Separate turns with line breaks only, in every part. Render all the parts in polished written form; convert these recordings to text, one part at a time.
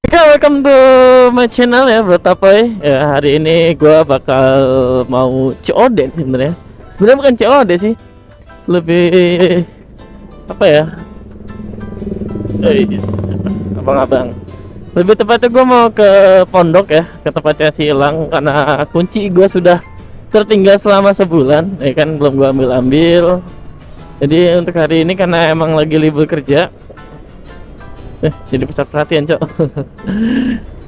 Oke, welcome to my channel ya, Bro Tapoy. Ya, hari ini gua bakal mau COD sebenarnya. Sebenarnya bukan COD sih. Lebih apa ya? Abang-abang. Lebih tepatnya gua mau ke pondok ya, ke tempatnya si Ilang karena kunci gua sudah tertinggal selama sebulan. Ya kan belum gua ambil. Jadi untuk hari ini karena emang lagi libur kerja. Jadi pusat perhatian, Cok.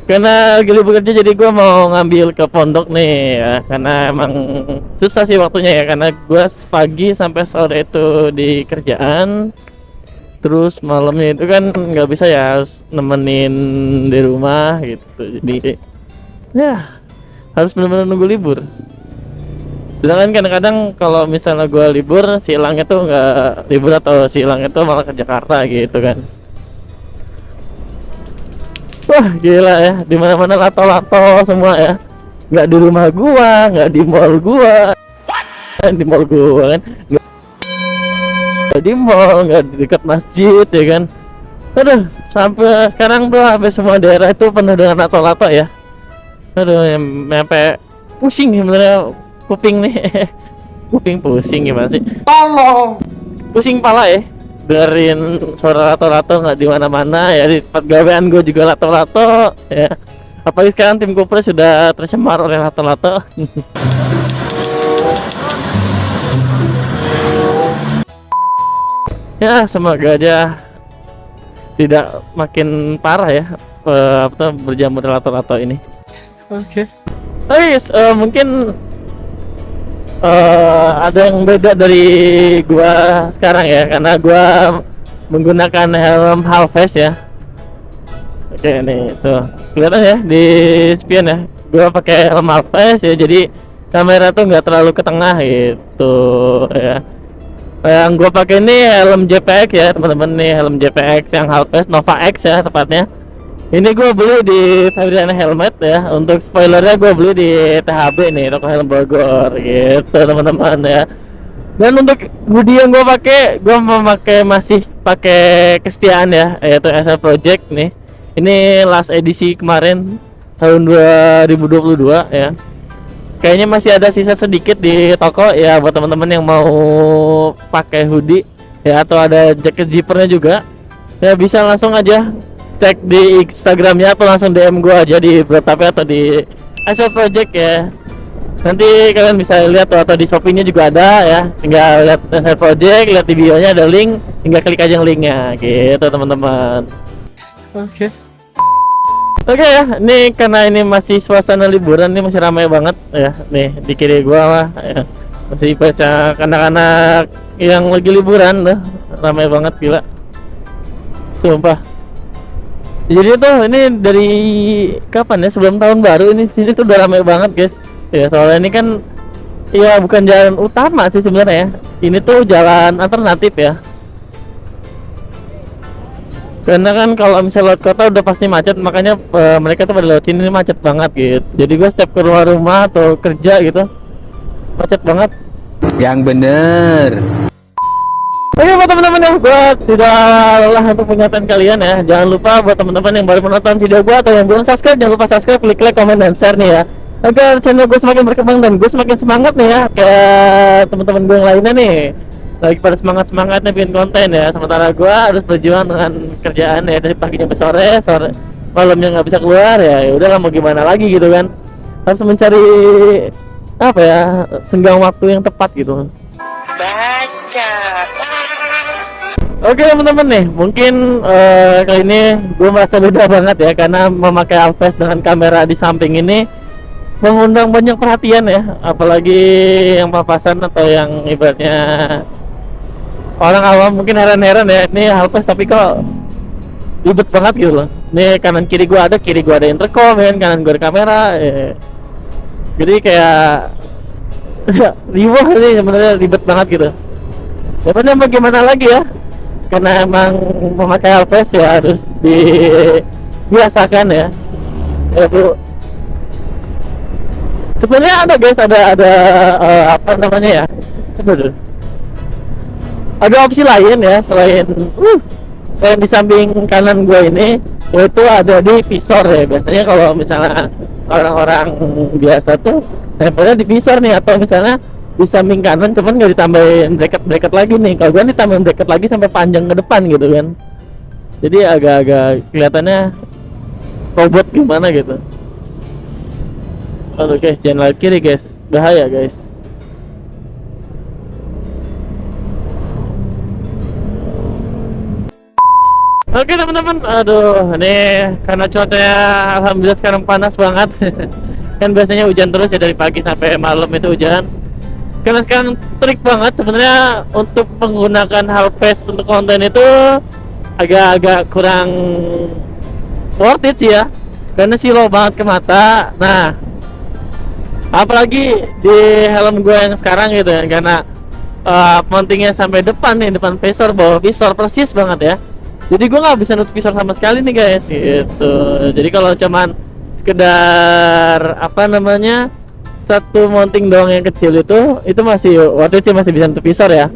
Karena lagi libur kerja jadi gue mau ngambil ke pondok nih ya, karena emang susah sih waktunya ya, karena gue pagi sampai sore itu di kerjaan, terus malamnya itu kan nggak bisa ya, harus nemenin di rumah gitu, jadi ya harus benar-benar nunggu libur. Sedangkan kadang-kadang kalau misalnya gue libur, si Ilangnya tuh nggak libur atau si Ilangnya tuh malah ke Jakarta gitu kan. Wah gila ya, dimana-mana lato-lato semua ya. Nggak di rumah gua, nggak di mall gua, di mall gua kan, nggak di mall, nggak di dekat masjid ya kan. Aduh, sampai sekarang tuh hampir semua daerah itu penuh dengan lato-lato ya. Aduh, sampai pusing sebenarnya kuping nih. Kuping pusing gimana sih? Tolong. Pusing pala ya. Dengerin suara lato-lato nggak di mana-mana ya, di tempat gawean gue juga lato-lato ya, apalagi sekarang tim Kupres sudah tercemar oleh lato-lato. Ya semoga aja tidak makin parah ya, berjamur lato-lato ini. Oke. Oh yes, mungkin ada yang beda dari gua sekarang ya, karena gua menggunakan helm half face ya. Oke nih tuh kelihatan ya di spion ya, gua pakai helm half face ya, jadi kamera tuh nggak terlalu ke tengah gitu ya. Yang gua pakai ini helm JPX ya teman-teman, nih helm JPX yang half face Nova X ya tepatnya. Ini gue beli di Fabriana Helmet ya. Untuk spoilernya gue beli di THB nih, toko helm Bogor gitu teman-teman ya. Dan untuk hoodie yang gue masih pakai kesetiaan ya, yaitu SL Project nih. Ini last edisi kemarin tahun 2022 ya. Kayaknya masih ada sisa sedikit di toko ya, buat teman-teman yang mau pakai hoodie ya, atau ada jaket zippernya juga ya, bisa langsung aja cek di Instagramnya atau langsung DM gua aja di Brotape atau di SL Project ya. Nanti kalian bisa lihat tuh, atau di Shopee-nya juga ada ya. Tinggal lihat SL Project, lihat di bio-nya ada link, tinggal klik aja linknya gitu teman-teman. Oke. Oke ya, ini karena ini masih suasana liburan, ini masih ramai banget ya. Nih di kiri gua lah ya, masih baca anak-anak yang lagi liburan tuh, ramai banget gila. Sumpah. Jadi tuh ini dari kapan ya, sebelum tahun baru ini sini tuh udah ramai banget guys ya, soalnya ini kan ya bukan jalan utama sih sebenarnya ya, ini tuh jalan alternatif ya, karena kan kalau misalnya lewat kota udah pasti macet, makanya mereka tuh pada lewat sini macet banget gitu. Jadi gue setiap keluar rumah atau kerja gitu macet banget.
Yang bener.
Oke buat teman-teman yang buat tidak lelah untuk mengingatkan kalian ya, jangan lupa buat teman-teman yang baru menonton video gua atau yang belum subscribe, jangan lupa subscribe, klik like, komen, dan share nih ya, agar channel gue semakin berkembang dan gue semakin semangat nih ya, kayak teman-teman gue yang lainnya nih lagi pada semangatnya bikin konten ya, sementara gue harus berjuang dengan kerjaan ya, dari pagi sampai sore malamnya nggak bisa keluar ya, udah mau gimana lagi gitu kan, harus mencari apa ya, senggang waktu yang tepat gitu. Oke teman-teman nih, mungkin kali ini gue merasa beda banget ya, karena memakai Alves dengan kamera di samping ini mengundang banyak perhatian ya, apalagi yang papasan atau yang ibaratnya orang awam mungkin heran-heran ya, ini Alves tapi kok ribet banget gitu loh. Nih kiri gue ada intercom ya, kanan gue ada kamera ya. Jadi kayak riwah ini sebenarnya, ribet banget gitu. Sebenarnya bagaimana lagi ya, karena emang memakai Alves ya harus dibiasakan ya. Ya bro, sebenarnya ada guys, ada apa namanya ya, sebenarnya ada opsi lain ya selain yang di samping kanan gue ini itu ada di visor ya. Biasanya kalau misalnya orang-orang biasa tuh tempelnya di visor nih, atau misalnya di samping kanan cuman nggak ditambahin bracket lagi nih. Kalau gue ditambahin bracket lagi sampai panjang ke depan gitu kan, jadi agak-agak kelihatannya robot gimana gitu. Aduh guys, jangan lari kiri guys, bahaya guys. Oke teman-teman, aduh ini karena cuacanya alhamdulillah sekarang panas banget. Kan biasanya hujan terus ya, dari pagi sampai malam itu hujan. Karena sekarang trik banget sebenarnya untuk menggunakan Halfest untuk konten itu agak-agak kurang worth it sih ya, karena slow banget ke mata. Nah, apalagi di helm gue yang sekarang gitu ya, karena mountingnya sampai depan nih, depan visor, bawah visor persis banget ya. Jadi gue nggak bisa nutup visor sama sekali nih guys gitu. Jadi kalau cuman sekedar apa namanya satu mounting doang yang kecil itu masih worth it sih, masih bisa nutup visor ya.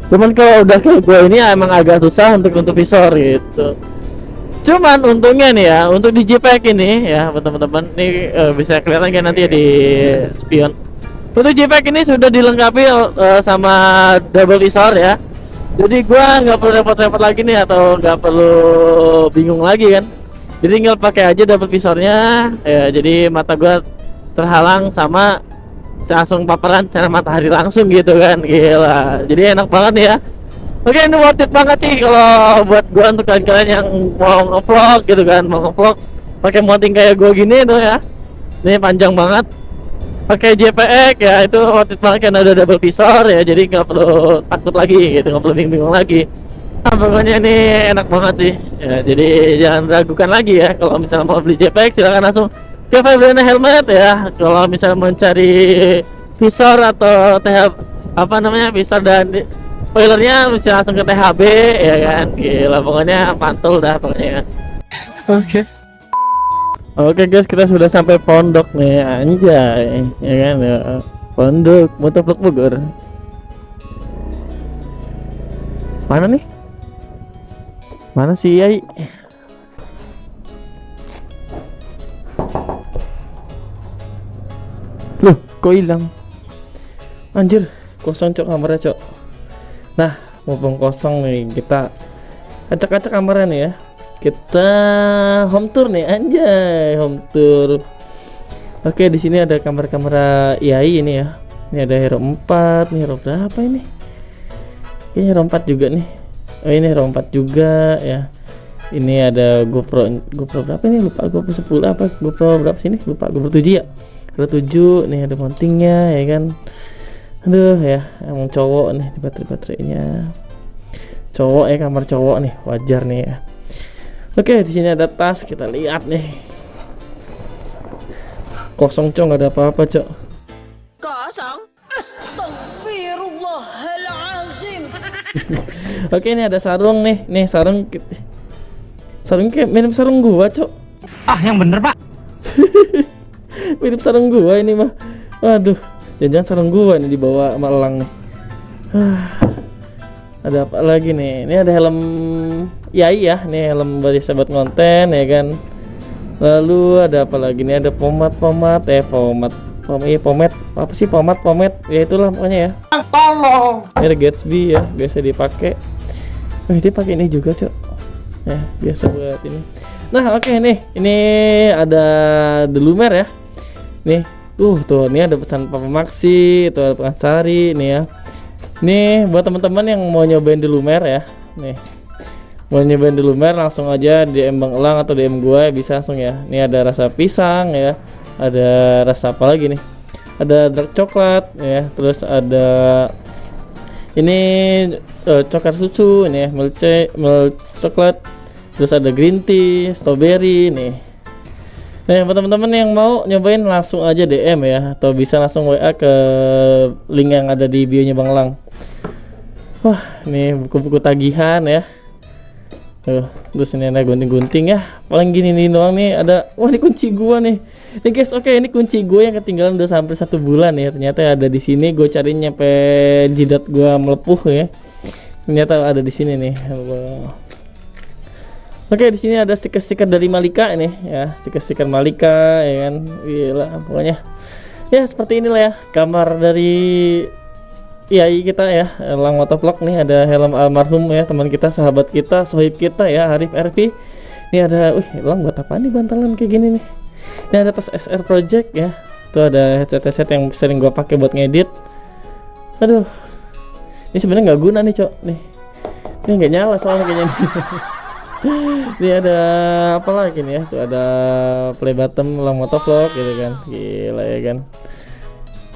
Cuman kalau udah kayak gue ini emang agak susah untuk nutup visor gitu. Cuman untungnya nih ya, untuk di JPEG ini ya teman-teman, ini bisa kelihatan kan nanti ya di spion. Untuk JPEG ini sudah dilengkapi sama double visor ya. Jadi gua nggak perlu repot-repot lagi nih, atau nggak perlu bingung lagi kan. Jadi tinggal pakai aja double visornya ya, jadi mata gua terhalang sama langsung paparan sinar matahari langsung gitu kan. Gila, jadi enak banget nih ya. Oke, ini worth it banget sih kalau buat gua, untuk kalian-kalian yang mau nge-vlog gitu kan, mau nge-vlog pakai mounting kayak gua gini tuh ya. Ini panjang banget, pakai JPEG ya, itu worth it banget karena ada double visor ya, jadi nggak perlu takut lagi gitu, nggak perlu bingung lagi. Nah, pokoknya ini enak banget sih ya, jadi jangan ragukan lagi ya. Kalau misalnya mau beli JPEG silahkan langsung ke Fabrana Helmet ya. Kalau misalnya mencari visor atau apa namanya visor dan spoilernya, bisa langsung ke THB ya kan. Gila, pokoknya mantul dah pokoknya. Oke. Oke guys, kita sudah sampai pondok nih, anjay ya kan ya. Pondok Motovlog Bogor. Mana nih? Mana si Yai? Loh, kok hilang? Anjir, kosong cok kamarnya cok. Nah, mumpung kosong nih, kita acak-acak kamarnya nih ya. Kita home tour nih, anjay, home tour. Oke, di sini ada kamera Yai ini ya. Ini ada Hero 4, nih Hero berapa ini? Kayaknya Hero 4 juga nih. Oh, ini Hero 4 juga ya. Ini ada GoPro berapa ini? Lupa, GoPro 10 apa? GoPro berapa sini? Lupa, GoPro 7 ya. Hero 7, nih ada mountingnya ya kan. Aduh ya, emang cowok nih di baterainya. Cowok ya, kamar cowok nih, wajar nih ya. Oke, di sini ada tas, kita lihat nih. Kosong cok, nggak ada apa-apa cok.
Kosong. Astagfirullahalazim.
Oke, ini ada sarung nih. Nih sarung kayak mirip sarung gua cok.
Ah, yang bener pak.
Mirip sarung gua ini mah. Waduh, jangan sarung gua ini dibawa sama elang nih. Ada apa lagi nih? Ini ada helm Yai ya, nih helm bagi sahabat konten ya kan. Lalu ada apa lagi nih? Ada pomade apa sih, pomade ya, itulah pokoknya ya. Tolong. Ini ada Gatsby ya, biasa dipakai. Dia pakai ini juga cok ya, biasa buat ini. Nah oke nih, ini ada Delumer ya nih. Tuh ini ada pesan Papa Maxi, itu ada Pekansari nih ya. Nih buat teman-teman yang mau nyobain Delumer ya, nih mau nyobain Delumer langsung aja DM Bang Elang atau DM gue, bisa langsung ya. Ini ada rasa pisang ya, ada rasa apa lagi nih, ada dark coklat ya, terus ada ini coklat susu ini ya, milk coklat, terus ada green tea, strawberry nih. Nah buat teman-teman yang mau nyobain langsung aja DM ya, atau bisa langsung WA ke link yang ada di bio nya Bang Elang. Wah, ini buku-buku tagihan ya. Terus ini ada gunting-gunting ya. Paling gini nih doang nih ada. Wah, ini kunci gua nih. Nih guys, oke, ini kunci gua yang ketinggalan udah sampai 1 bulan ya. Ternyata ada di sini. Gue cari nyampe jidat gua melepuh ya. Ternyata ada di sini nih. Oke, di sini ada stiker-stiker dari Malika nih ya, stiker-stiker Malika ya kan. Gila, pokoknya ya seperti inilah ya kamar dari IAI kita ya, Elang Motovlog. Nih ada helm almarhum ya, teman kita, sahabat kita, sohib kita ya, Arif RV. Ini ada, Elang buat apa nih bantalan kayak gini nih. Ini ada tas SR Project ya. Tuh ada headset yang sering gua pakai buat ngedit. Aduh, ini sebenarnya nggak guna nih, Cok. Nih, ini nggak nyala soalnya kayaknya nih. Ini ada apa lagi nih ya? Tuh ada play button Elang Motovlog gitu kan. Gila ya kan.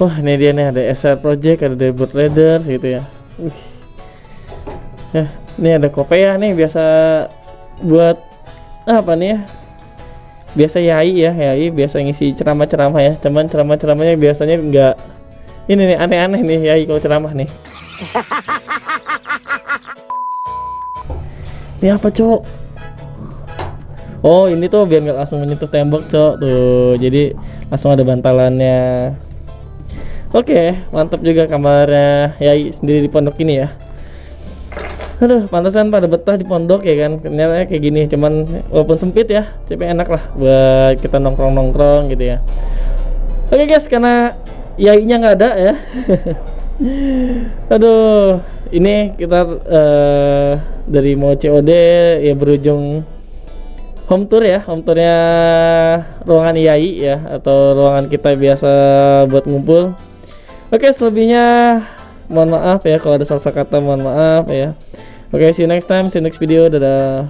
Wah, ini dia nih, ada SR Project, ada debut Raiders gitu ya. Ya, ini ada Kopea nih, biasa buat apa nih ya? Biasa YAI biasa ngisi ceramah-ceramah ya. Cuman ceramah-ceramahnya biasanya enggak ini nih, aneh-aneh nih YAI kalau ceramah nih. Ini apa, Cok? Oh, ini tuh biar nggak langsung menyentuh tembok, Cok. Tuh, jadi langsung ada bantalannya. Oke, mantap juga kamarnya YAI sendiri di pondok ini ya. Aduh, pantesan pada betah di pondok ya kan. Ternyata kayak gini, cuman walaupun sempit ya, tapi enak lah buat kita nongkrong-nongkrong gitu ya. Oke guys, karena YAI-nya nggak ada ya. Aduh, ini kita dari mau COD ya berujung home tour ya, home tournya ruangan YAI ya, atau ruangan kita biasa buat ngumpul. Oke, selebihnya mohon maaf ya kalau ada salah kata, mohon maaf ya. Oke, see you next time, see you next video, dadah.